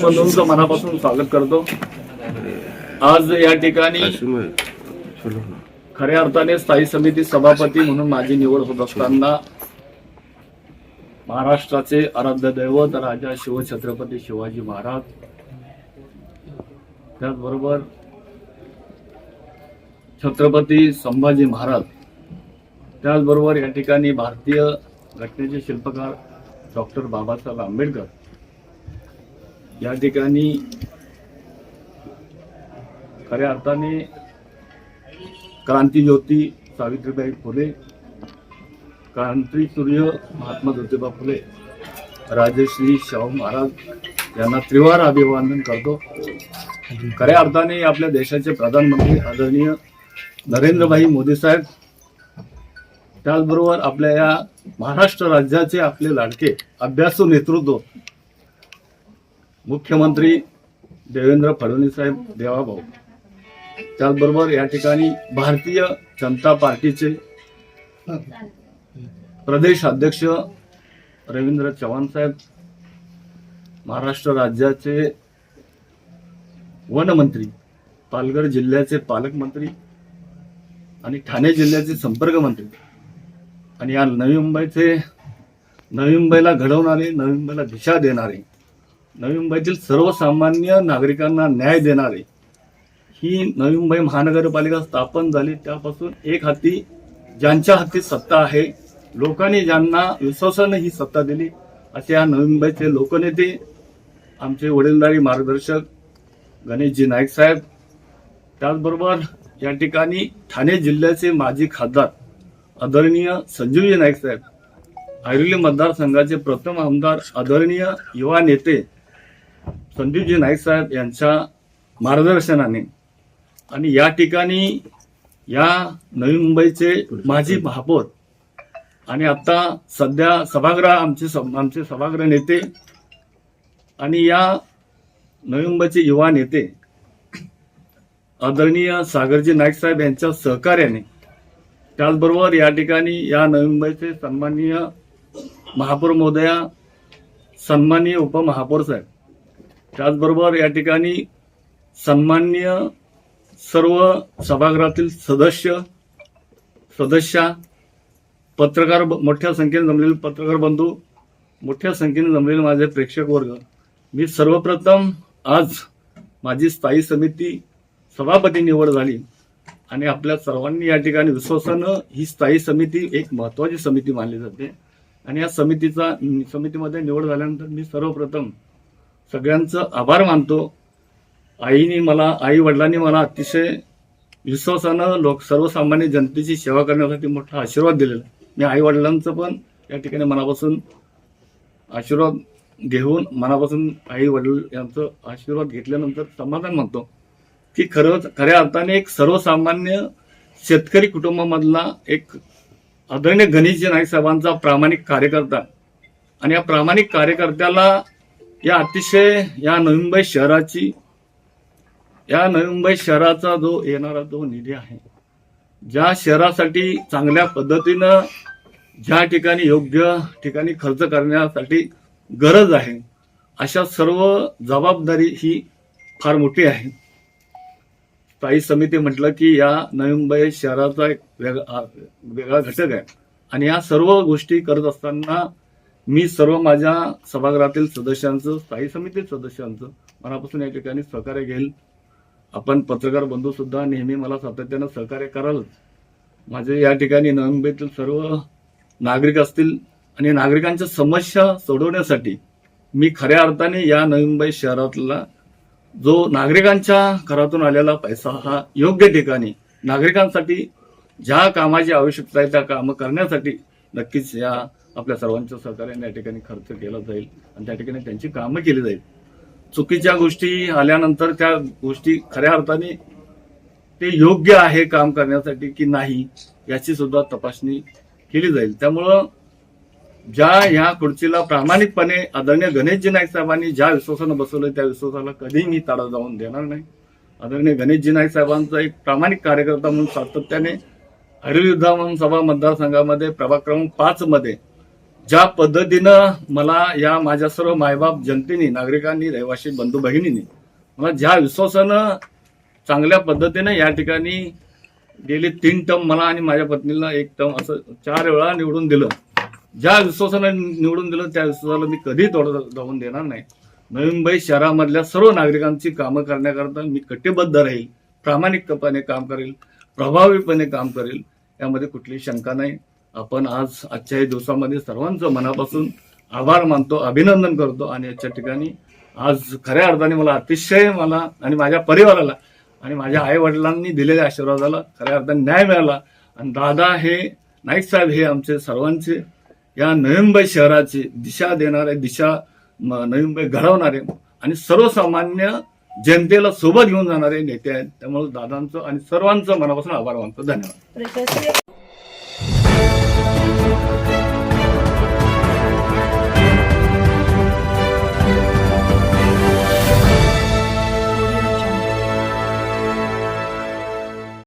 बंधूंचं मनापासून स्वागत करतो। आज या ठिकाणी खऱ्या अर्थाने स्थायी समिती सभापती म्हणून माझी निवड होत असताना महाराष्ट्राचे आराध्य दैवत राजा शिवछत्रपती शिवाजी महाराज, त्याचबरोबर छत्रपती संभाजी महाराज, त्याचबरोबर या ठिकाणी भारतीय घटनेचे शिल्पकार डॉक्टर बाबासाहेब आंबेडकर, या ठिकाणी खऱ्या अर्थाने क्रांतीज्योती सावित्रीबाई फुले, क्रांतीसूर्य महात्मा ज्योतिबा फुले, राजश्री शाहू महाराज यांना त्रिवार अभिवादन करतो। खऱ्या अर्थाने आपल्या देशाचे प्रधानमंत्री आदरणीय नरेंद्रभाई मोदी साहेब, त्याचबरोबर आपल्या या महाराष्ट्र राज्याचे आपले लाडके अभ्यासू नेतृत्व मुख्यमंत्री देवेंद्र फडणवीस साहेब देवाभाऊ, त्याचबरोबर या ठिकाणी भारतीय जनता पार्टीचे प्रदेश अध्यक्ष रवींद्र चव्हाण साहेब, महाराष्ट्र राज्याचे वनमंत्री, पालघर जिल्ह्याचे पालकमंत्री आणि ठाणे जिल्ह्याचे संपर्क मंत्री, आणि या नवी मुंबईला घडवणारे, नवी मुंबईला दिशा देणारे, नवी मुंबईतील सर्वसामान्य नागरिकांना न्याय देणारे, ही नवी मुंबई महानगरपालिका स्थापन झाली त्यापासून एक हाती, ज्यांच्या हाती सत्ता आहे, लोकांनी ज्यांना विश्वासाने ही सत्ता दिली, असे या नवी मुंबईचे लोकनेते, आमचे वडीलधारी मार्गदर्शक गणेशजी नाईक साहेब, त्याचबरोबर या ठिकाणी ठाणे जिल्ह्याचे माजी खासदार आदरणीय संजीवजी नाईक साहेब, ऐरोली मतदारसंघाचे प्रथम आमदार आदरणीय युवा नेते संजीवजी नाईक साहेब यांच्या मार्गदर्शनाने, आणि या ठिकाणी या नवी मुंबईचे माजी महापौर आणि आता सध्या सभागृह आमचे सभागृह नेते आणि या नवी मुंबईचे युवा नेते आदरणीय सागरजी नाईक साहेब यांच्या सहकार्याने, त्याचबरोबर या ठिकाणी या नवी मुंबईचे सन्माननीय महापौर महोदया, सन्माननीय उपमहापौर साहेब, त्याचबरोबर या ठिकाणी सन्माननीय सर्व सभागृहातील सदस्या, पत्रकार, मोठ्या संख्येने जमलेले पत्रकार बंधू, मोठ्या संख्येने जमलेले माझे प्रेक्षक वर्ग, मी सर्वप्रथम आज माझी स्थायी समिती सभापती निवड झाली आणि आपल्या सर्वांनी या ठिकाणी विश्वासानं ही स्थायी समिती एक महत्वाची समिती मानली जाते, आणि या समितीमध्ये निवड झाल्यानंतर मी सर्वप्रथम सगळ्यांचं आभार मानतो। आई वडिलांनी मला अतिशय विश्वासानं सर्वसामान्य जनतेची सेवा करण्यासाठी मोठा आशीर्वाद दिलेला, मी आई वडिलांचं पण या ठिकाणी मनापासून आशीर्वाद घेऊन, मनापासून आई वडील यांचं आशीर्वाद घेतल्यानंतर समाधान मानतो की खऱ्या अर्थाने एक सर्वसामान्य शेतकरी कुटुंबामधला एक आदरणीय गणेशजी नाईक साहेबांचा प्रामाणिक कार्यकर्ता, आणि या प्रामाणिक कार्यकर्त्याला या अतिशय या नवी मुंबई शहराचा जो येणारा जो निधी आहे, ज्या शहरासाठी चांगल्या पद्धतीनं ज्या ठिकाणी योग्य ठिकाणी खर्च करण्यासाठी गरज आहे, अशा सर्व जबाबदारी ही फार मोठी आहे। स्थायी समिती म्हटलं की या नवी मुंबई शहराचा एक वेगळा घटक आहे, आणि या सर्व गोष्टी करत असताना मी सर्व माझ्या सभागृहातील सदस्यांचं, स्थायी समिती सदस्यांचं मनापासून या ठिकाणी सहकार्य घेईल। आपण पत्रकार बंधू सुद्धा नेहमी मला सातत्यानं सहकार्य करालच। माझे या ठिकाणी नवी मुंबईतील सर्व नागरिक असतील आणि नागरिकांच्या समस्या सोडवण्यासाठी मी खऱ्या अर्थाने या नवी मुंबई शहरातला जो नागरिकांच्या घरातून आलेला पैसा हा योग्य ठिकाणी नागरिकांसाठी ज्या कामाची आवश्यकता आहे त्या कामं करण्यासाठी नक्कीच या आपल्या सर्वांच्या सहकार्याने या ठिकाणी खर्च केला जाईल आणि त्या ठिकाणी त्यांची कामं केली जाईल। चुकीच्या गोष्टी आल्यानंतर त्या गोष्टी खऱ्या अर्थाने ते योग्य आहे काम करण्यासाठी की नाही याची सुद्धा तपासणी केली जाईल। त्यामुळं ज्या ह्या खुर्चीला प्रामाणिकपणे आदरणीय गणेशजी नाईक साहेबांनी ज्या विश्वासानं बसवलं त्या विश्वासाला कधीही मी ताडा जाऊन देणार नाही। आदरणीय गणेशजी नाईक साहेबांचा एक प्रामाणिक कार्यकर्ता म्हणून सातत्याने ऐरोली विधानसभा मतदारसंघामध्ये प्रभाग क्रमांक 5 मध्ये ज्या पद्धतीनं मला या माझ्या सर्व मायबाप जनतेने, नागरिकांनी, रहिवासी बंधू भगिनींनी मला ज्या विश्वासानं चांगल्या पद्धतीने या ठिकाणी गेले 3 टर्म मला आणि माझ्या पत्नीला 1 टर्म असं 4 वेळा निवडून दिलं. ज्या विश्वासानं निवडून दिलं त्या विश्वासाला मी कधी तोड जाऊन देणार नाही. नवी मुंबई शहरामधल्या सर्व नागरिकांची कामं करण्याकरता मी कटिबद्ध राहील, प्रामाणिकपणे काम करेल, प्रभावीपणे काम करेल, यामध्ये कुठलीही शंका नाही. आपण आजच्या या दिवसामध्ये सर्वांचं मनापासून आभार मानतो, अभिनंदन करतो आणि याच्या ठिकाणी आज खऱ्या अर्थाने मला अतिशय आणि माझ्या परिवाराला आणि माझ्या आई वडिलांनी दिलेल्या आशीर्वादाला खऱ्या अर्थाने न्याय मिळाला. आणि दादा हे नाईक साहेब हे आमचे सर्वांचे या नवी मुंबई शहराची दिशा देणारे, नवी मुंबई घडवणारे आणि सर्वसामान्य जनतेला सोबत घेऊन जाणारे नेते आहेत. त्यामुळे दादांचं आणि सर्वांचं मनापासून आभार मानतो. धन्यवाद.